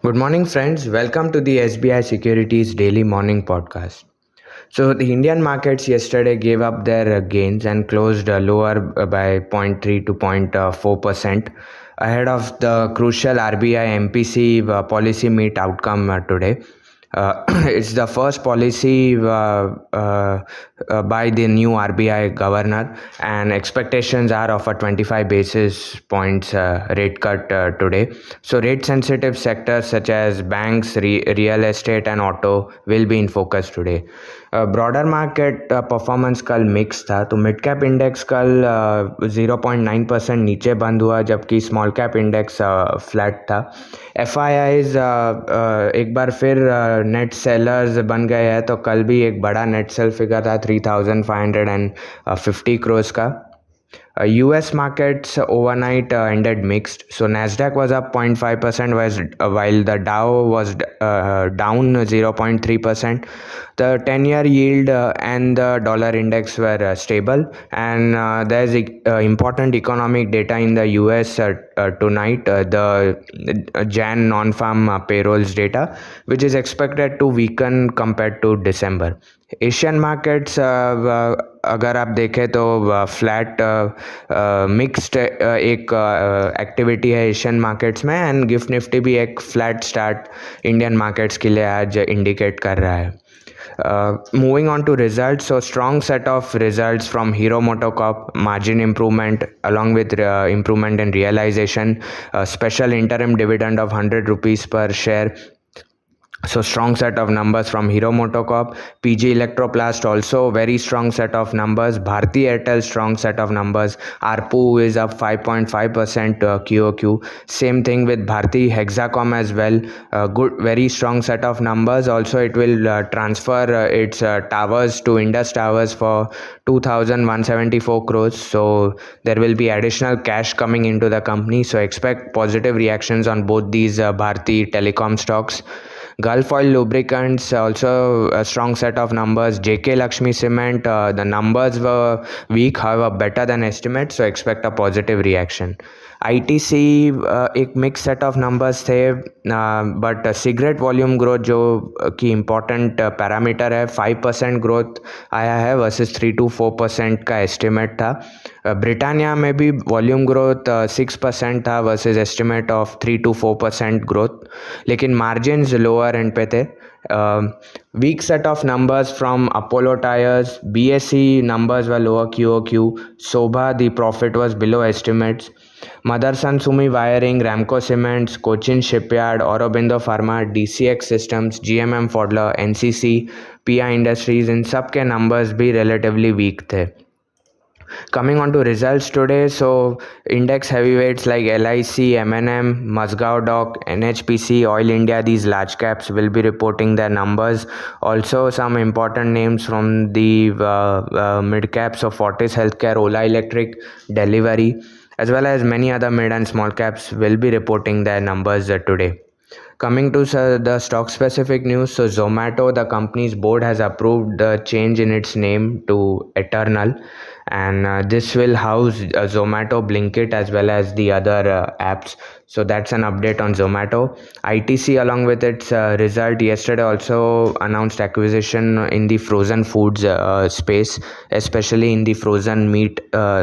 Good morning, friends. Welcome to the SBI Securities Daily Morning Podcast. So, the Indian markets yesterday gave up their gains and closed lower by zero point 0.3 to 0.4% ahead of the crucial RBI MPC policy meet outcome today. It's the first policy by the new RBI governor, and expectations are of a 25 basis points rate cut today. So, rate sensitive sectors such as banks, real estate, and auto will be in focus today. Broader market performance कल mix था, तो mid cap index कल 0.9% नीचे बंद हुआ, जबकि small cap index flat था. FIIs एक बार फिर नेट सेलर्स बन गए हैं, तो कल भी एक बड़ा नेट सेल फिगर था 3,550 करोड़ का. US markets overnight ended mixed. So Nasdaq was up 0.5%, while the Dow was down 0.3%. The 10-year yield and the dollar index were stable, and there's important economic data in the US tonight, the Jan non-farm payrolls data, which is expected to weaken compared to December. Asian markets अगर आप देखें तो flat mixed एक activity है Asian markets में, and gift Nifty भी एक flat start Indian markets के लिए आज इंडिकेट कर रहा है. Moving on to results, so strong set of results from Hero MotoCorp, margin improvement along with improvement in realization, special interim dividend of 100 rupees per share. So strong set of numbers from Hero MotoCorp. PG Electroplast also very strong set of numbers. Bharti Airtel strong set of numbers. ARPU is up 5.5% QOQ. Same thing with Bharti Hexacom as well. Good, very strong set of numbers. Also, it will transfer its towers to Indus Towers for 2,174 crores. So there will be additional cash coming into the company. So expect positive reactions on both these Bharti Telecom stocks. Gulf Oil Lubricants also a strong set of numbers. JK Lakshmi Cement, the numbers were weak, however better than estimates, so expect a positive reaction. ITC एक mix set of numbers थे, but cigarette volume growth जो कि important parameter है 5% growth आया है versus 3 to 4% का estimate था. Britannia में भी वॉल्यूम ग्रोथ 6% था versus estimate of 3 to 4% growth, लेकिन मार्जिन्स लोअर एंड पे थे. Weak set of numbers from Apollo Tyres. BSE numbers were lower QOQ. Sobha, the profit was below estimates. Motherson Sumi Wiring, Ramco Cements, Cochin Shipyard, Aurobindo Pharma, DCX Systems, GMM Pfaudler, NCC, PI Industries, इन सब के numbers भी relatively weak थे. Coming on to results today, so index heavyweights like LIC, M&M, Mazgaon Dock, NHPC, Oil India, these large caps will be reporting their numbers. Also, some important names from the mid caps of Fortis Healthcare, Ola Electric, Delivery, as well as many other mid and small caps will be reporting their numbers today. Coming to the stock specific news, so Zomato, the company's board has approved the change in its name to Eternal, and this will house Zomato, Blinkit, as well as the other apps. So that's an update on Zomato. ITC, along with its result yesterday, also announced acquisition in the frozen foods space, especially in the frozen meat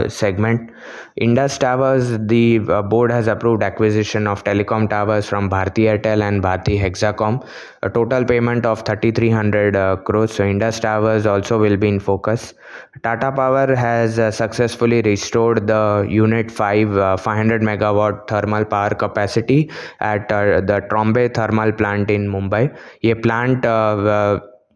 segment. Indus Towers, the board has approved acquisition of telecom towers from Bharti Airtel and Bharti Hexacom, a total payment of 3,300 crores. So Indus Towers also will be in focus. Tata Power has successfully restored the Unit 5 500 megawatt thermal power capacity at the Trombe thermal plant in Mumbai. ये plant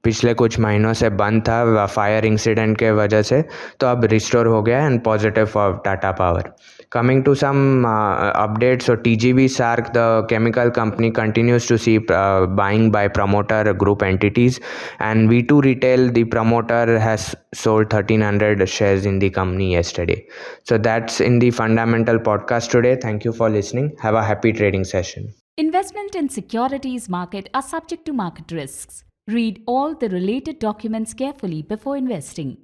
पिछले कुछ महीनों से बंद था fire incident के वजह से, तो अब रिस्टोर हो गया and positive for Tata power. Coming to some updates, so TGV Sark, the chemical company, continues to see buying by promoter group entities, and V2 Retail, the promoter, has sold 1,300 shares in the company yesterday. So that's in the fundamental podcast today. Thank you for listening. Have a happy trading session. Investment in securities market are subject to market risks. Read all the related documents carefully before investing.